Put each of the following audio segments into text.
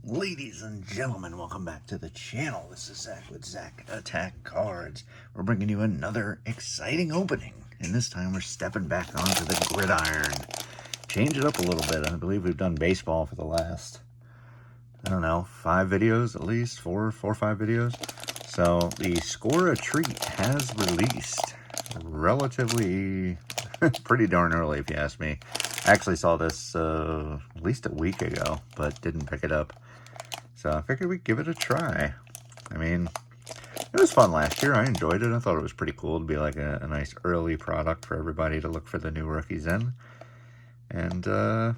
Ladies and gentlemen, welcome back to the channel. This is Zach with Zach Attack Cards. We're bringing you another exciting opening, and this time we're stepping back onto the gridiron. Change it up a little bit. I believe we've done baseball for the last, I don't know, 5 videos at least, four or 5 videos. So the Score-A-Treat has released relatively pretty darn early, if you ask me. I actually saw this at least a week ago, but didn't pick it up. So I figured we'd give it a try. I mean, it was fun last year. I enjoyed it. I thought it was pretty cool to be like a nice early product for everybody to look for the new rookies in. And not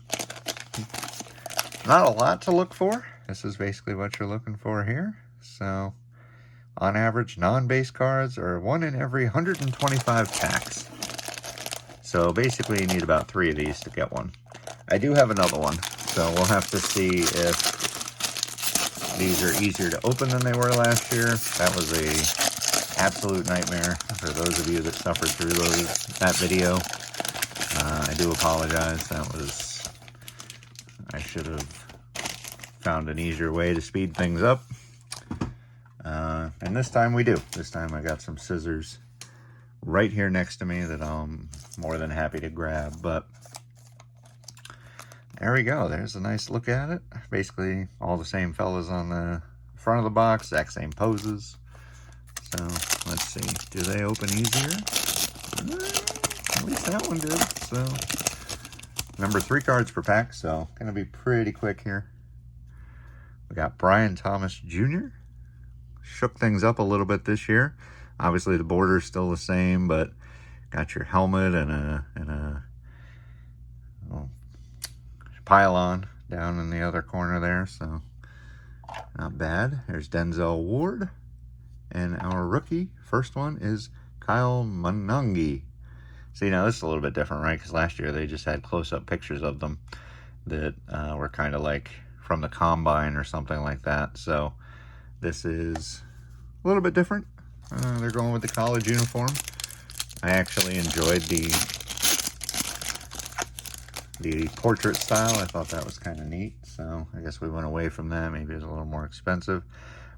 a lot to look for. This is basically what you're looking for here. So on average, non-base cards are 1 in every 125 packs. So basically you need about 3 of these to get one. I do have another one, so we'll have to see if these are easier to open than they were last year. That was a absolute nightmare for those of you that suffered through that video. I do apologize. I should have found an easier way to speed things up. And this time we do. This time I got some scissors right here next to me that I'm more than happy to grab. But there we go. There's a nice look at it. Basically all the same fellas on the front of the box, exact same poses. So let's see. Do they open easier? At least that one did. So remember, 3 cards per pack, so gonna be pretty quick here. We got Brian Thomas Jr. Shook things up a little bit this year. Obviously the border's still the same, but got your helmet and a pylon down in the other corner there, so not bad. There's Denzel Ward, and our rookie first one is Kyle Manungi. See, now this is a little bit different, right? Because last year they just had close-up pictures of them that were kind of like from the combine or something like that. So this is a little bit different. They're going with the college uniform. I actually enjoyed the portrait style. I thought that was kind of neat, so I guess we went away from that. Maybe it's a little more expensive.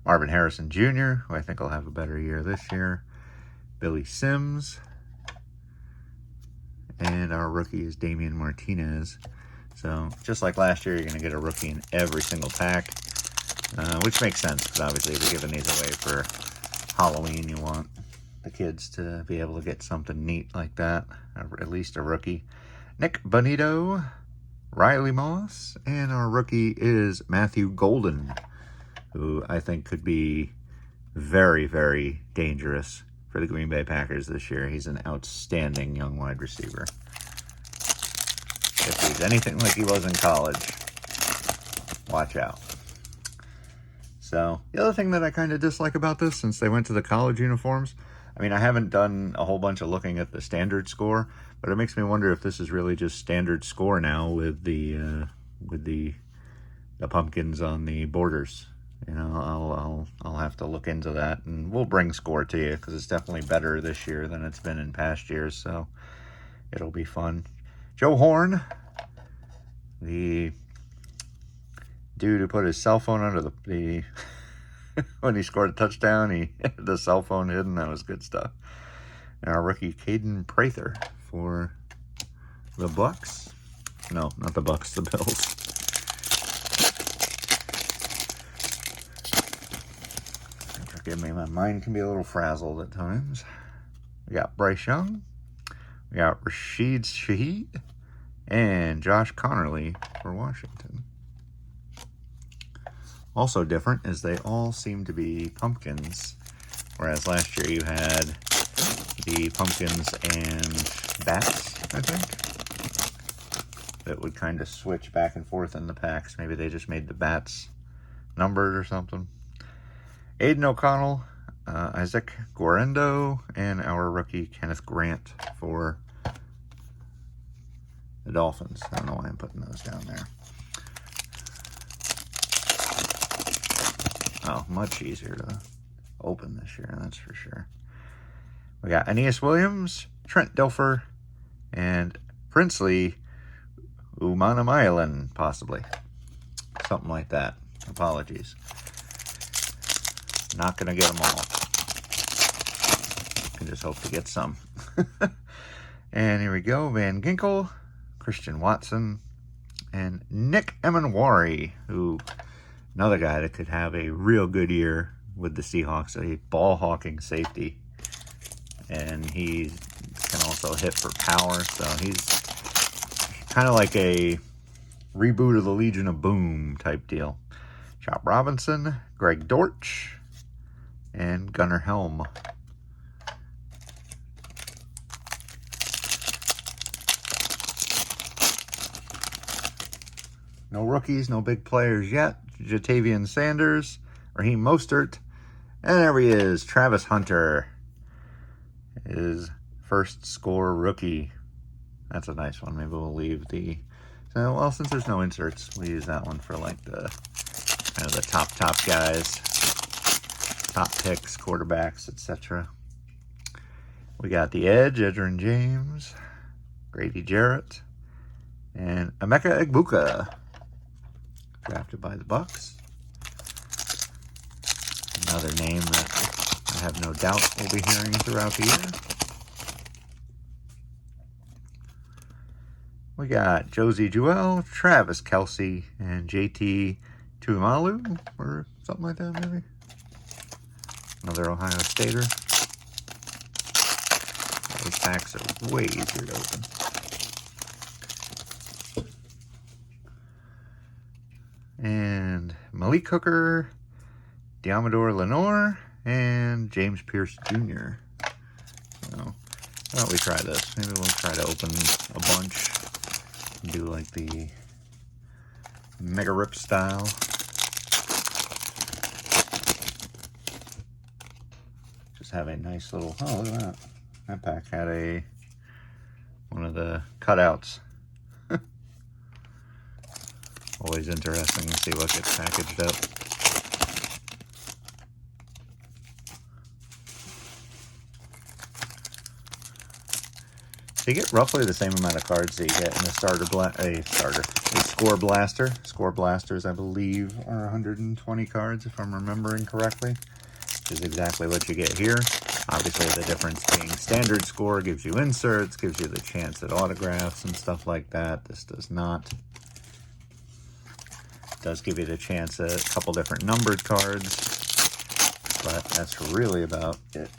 Marvin Harrison Jr., who I think will have a better year this year. Billy Sims. And our rookie is Damian Martinez. So just like last year, you're going to get a rookie in every single pack, which makes sense because obviously if you're giving these away for Halloween, you want the kids to be able to get something neat like that, or at least a rookie. Nick Bonito, Riley Moss, and our rookie is Matthew Golden, who I think could be very, very dangerous for the Green Bay Packers this year. He's an outstanding young wide receiver. If he's anything like he was in college, watch out. So the other thing that I kind of dislike about this, since they went to the college uniforms, I mean, I haven't done a whole bunch of looking at the standard score, but it makes me wonder if this is really just standard score now with the pumpkins on the borders. You know, I'll have to look into that, and we'll bring score to you because it's definitely better this year than it's been in past years. So it'll be fun. Joe Horn, the dude who put his cell phone under the when he scored a touchdown, he had the cell phone hidden. That was good stuff. And our rookie, Caden Prather, for the Bucks. No, not the Bucks, the Bills. Forgive me, my mind can be a little frazzled at times. We got Bryce Young. We got Rashid Shaheed. And Josh Connerly for Washington. Also different is they all seem to be pumpkins, whereas last year you had the pumpkins and bats, I think, that would kind of switch back and forth in the packs. Maybe they just made the bats numbered or something. Aiden O'Connell, Isaac Guarendo, and our rookie Kenneth Grant for the Dolphins. I don't know why I'm putting those down there. Oh, much easier to open this year, that's for sure. We got Aeneas Williams, Trent Dilfer, and Princely Umanamilan, possibly. Something like that. Apologies. Not going to get them all. Can just hope to get some. And here we go. Van Ginkel, Christian Watson, and Nick Emanwari, who, another guy that could have a real good year with the Seahawks, a ball-hawking safety. And he can also hit for power, so he's kind of like a reboot of the Legion of Boom type deal. Chop Robinson, Greg Dortch, and Gunnar Helm. No rookies, no big players yet. Jatavian Sanders, Raheem Mostert, and there he is, Travis Hunter. His first score rookie. That's a nice one. Maybe we'll leave the... So, well, since there's no inserts, we'll use that one for like the kind of the top guys, top picks, quarterbacks, etc. We got the edge, Edgerrin James, Grady Jarrett, and Emeka Egbuka, drafted by the Bucks. Another name that I have no doubt we'll be hearing throughout the year. We got Josie Jewell, Travis Kelce, and JT Tuimalu, or something like that, maybe. Another Ohio Stater. Those packs are way easier to open. And Malik Hooker, Diamador Lenore, and James Pierce Jr. So, why don't we try this? Maybe we'll try to open a bunch. Do like the Mega Rip style. Just have a nice little, oh, look at that. That pack had one of the cutouts. Always interesting to see what gets packaged up. So you get roughly the same amount of cards that you get in a Score Blaster. Score Blasters, I believe, are 120 cards, if I'm remembering correctly, which is exactly what you get here. Obviously, the difference being standard score gives you inserts, gives you the chance at autographs and stuff like that. This does not. It does give you the chance at a couple different numbered cards, but that's really about it.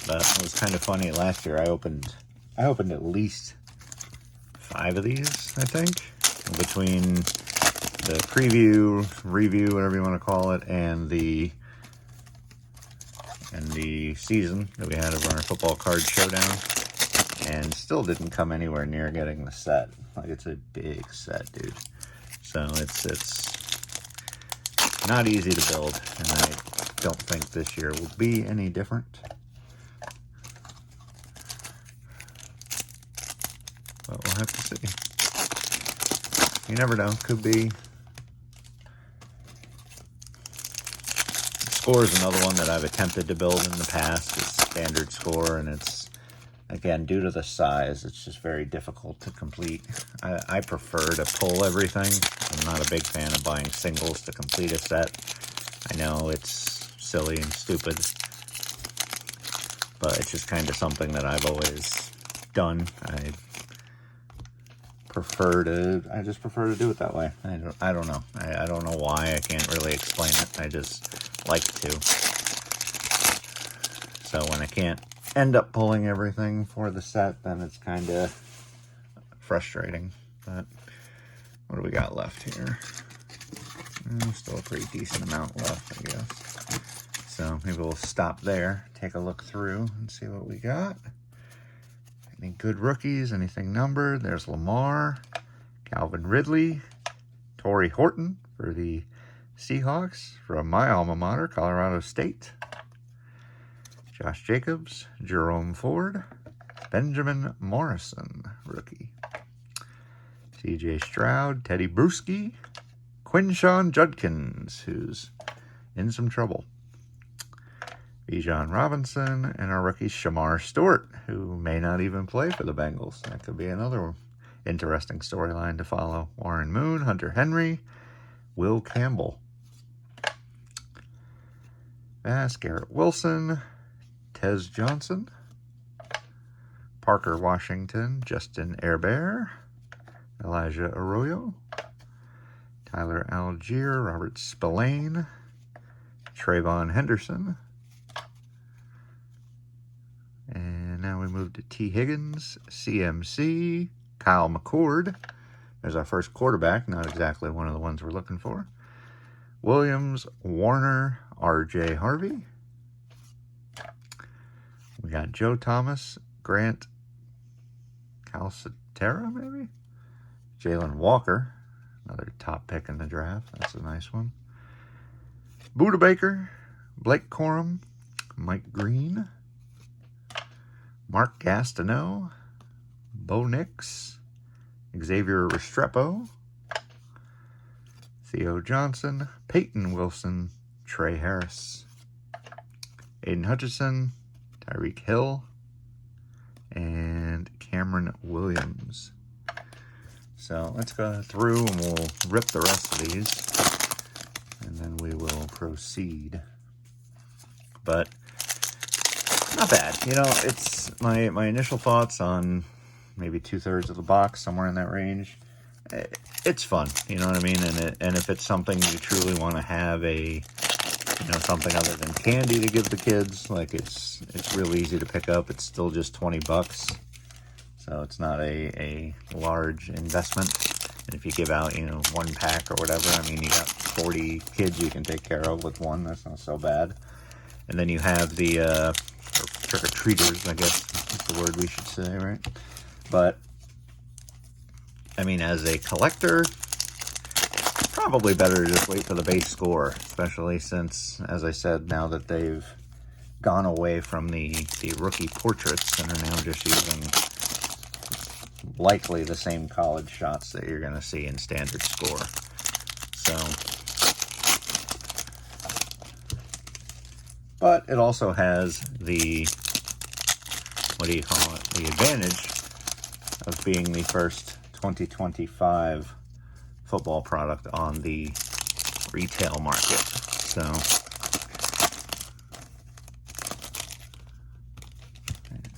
But it was kind of funny. Last year I opened at least 5 of these, I think, between the preview, review, whatever you want to call it, and the season that we had of our football card showdown, and still didn't come anywhere near getting the set. Like, it's a big set, dude. So it's not easy to build, and I don't think this year will be any different. But we'll have to see. You never know. Could be. Score is another one that I've attempted to build in the past. It's standard score, and it's, again, due to the size, it's just very difficult to complete. I prefer to pull everything. I'm not a big fan of buying singles to complete a set. I know it's silly and stupid, but it's just kind of something that I've always done. I just prefer to do it that way. I don't know. I don't know why. I can't really explain it. I just like to. So when I can't end up pulling everything for the set, then it's kind of frustrating. But what do we got left here? Still a pretty decent amount left, I guess. So maybe we'll stop there, take a look through, and see what we got. Any good rookies? Anything numbered? There's Lamar, Calvin Ridley, Torrey Horton for the Seahawks from my alma mater, Colorado State. Josh Jacobs, Jerome Ford, Benjamin Morrison, rookie. C.J. Stroud, Teddy Bruschi, Quinshawn Judkins, who's in some trouble. Bijan Robinson, and our rookie Shamar Stewart, who may not even play for the Bengals. That could be another interesting storyline to follow. Warren Moon, Hunter Henry, Will Campbell. Bass, Garrett Wilson, Tez Johnson, Parker Washington, Justin Herbert, Elijah Arroyo, Tyler Algier, Robert Spillane, Trayvon Henderson. And now we move to T. Higgins, CMC, Kyle McCord. There's our first quarterback, not exactly one of the ones we're looking for. Williams, Warner, R.J. Harvey. We got Joe Thomas, Grant Calcaterra, maybe? Jalen Walker, another top pick in the draft. That's a nice one. Buda Baker, Blake Corum, Mike Green, Mark Gastineau, Bo Nix, Xavier Restrepo, Theo Johnson, Peyton Wilson, Trey Harris, Aiden Hutchinson, Tyreek Hill, and Cameron Williams. So let's go through and we'll rip the rest of these, and then we will proceed. But not bad. You know, it's my initial thoughts on maybe 2/3 of the box, somewhere in that range. It's fun, you know what I mean? And if it's something you truly want to have something other than candy to give the kids, like it's real easy to pick up. It's still just $20. So it's not a large investment. And if you give out, one pack or whatever, I mean, you got 40 kids you can take care of with one. That's not so bad. And then you have the trick-or-treaters, I guess is the word we should say, right? But, I mean, as a collector, probably better to just wait for the base score, especially since, as I said, now that they've gone away from the rookie portraits and are now just using likely the same college shots that you're going to see in standard score. So, but it also has the, the advantage of being the first 2025 football product on the retail market. So,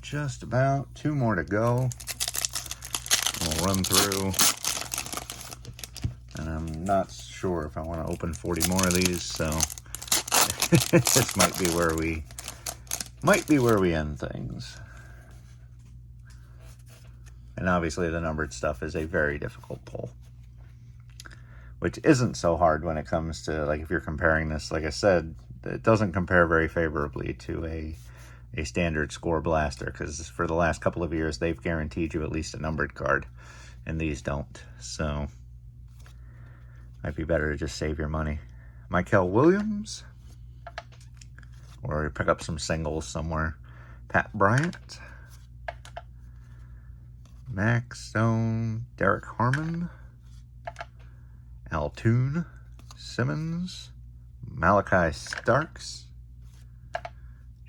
just about 2 more to go. We'll run through, and I'm not sure if I want to open 40 more of these, so this might be where we end things. And obviously the numbered stuff is a very difficult pull, which isn't so hard when it comes to, like, if you're comparing this, like I said, it doesn't compare very favorably to a standard score blaster, because for the last couple of years they've guaranteed you at least a numbered card, and these don't. So might be better to just save your money. Michael Williams, or pick up some singles somewhere. Pat Bryant, Max Stone, Derek Harmon, Altoon, Simmons, Malachi Starks.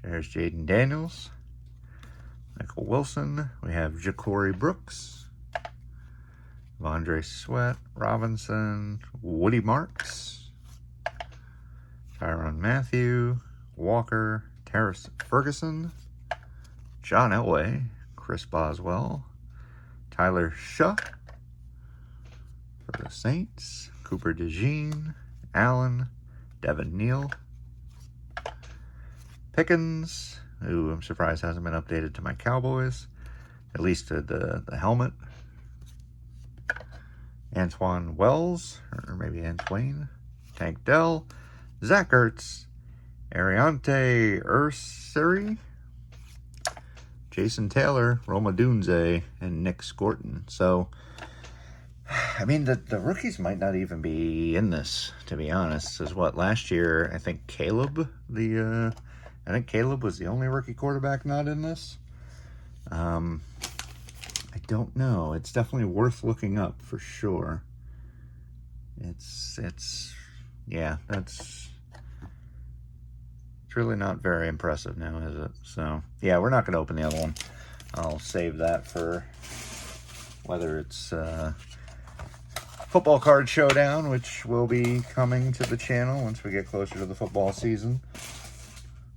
There's Jaden Daniels, Michael Wilson. We have Ja'Cory Brooks, Vondre Sweat, Robinson, Woody Marks, Tyrann Mathieu, Walker, Terrace Ferguson, John Elway, Chris Boswell, Tyler Shaw for the Saints, Cooper DeJean, Allen, Devin Neal, Pickens, who I'm surprised hasn't been updated to my Cowboys, at least to the helmet. Antoine Wells, or maybe Antoine, Tank Dell, Zach Ertz, Ariante Ursary, Jason Taylor, Roma Dunze, and Nick Scorton. So, I mean, the rookies might not even be in this, to be honest. Is what, last year, I think Caleb was the only rookie quarterback not in this. I don't know. It's definitely worth looking up for sure. Yeah, that's It's really not very impressive now, is it? So, yeah, we're not going to open the other one. I'll save that for whether it's football card showdown, which will be coming to the channel once we get closer to the football season,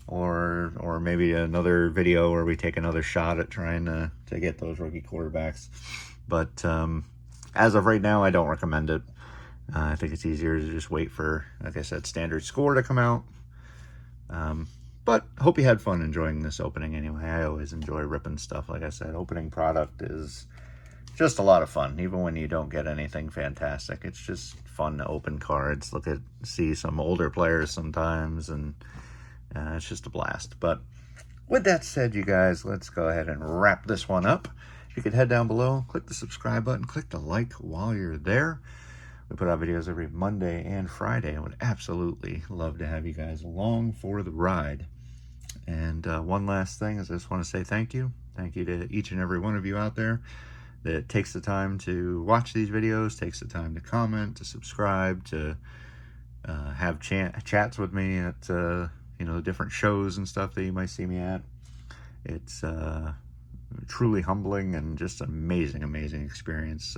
or maybe another video where we take another shot at trying to get those rookie quarterbacks. But as of right now, I don't recommend it. I think it's easier to just wait for, like I said, standard score to come out. But hope you had fun enjoying this opening anyway. I always enjoy ripping stuff. Like I said, opening product is just a lot of fun, even when you don't get anything fantastic. It's just fun to open cards, see some older players sometimes, and it's just a blast. But with that said, you guys, let's go ahead and wrap this one up. If you could head down below, click the subscribe button, click the like while you're there. We put out videos every Monday and Friday. I would absolutely love to have you guys along for the ride. And one last thing is I just want to say thank you. Thank you to each and every one of you out there that takes the time to watch these videos, takes the time to comment, to subscribe, to have chats with me at the different shows and stuff that you might see me at. It's truly humbling and just an amazing experience.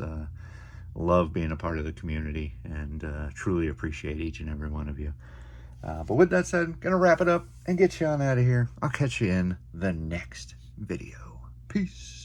Love being a part of the community, and truly appreciate each and every one of you. But with that said, gonna wrap it up and get you on out of here. I'll catch you in the next video. Peace.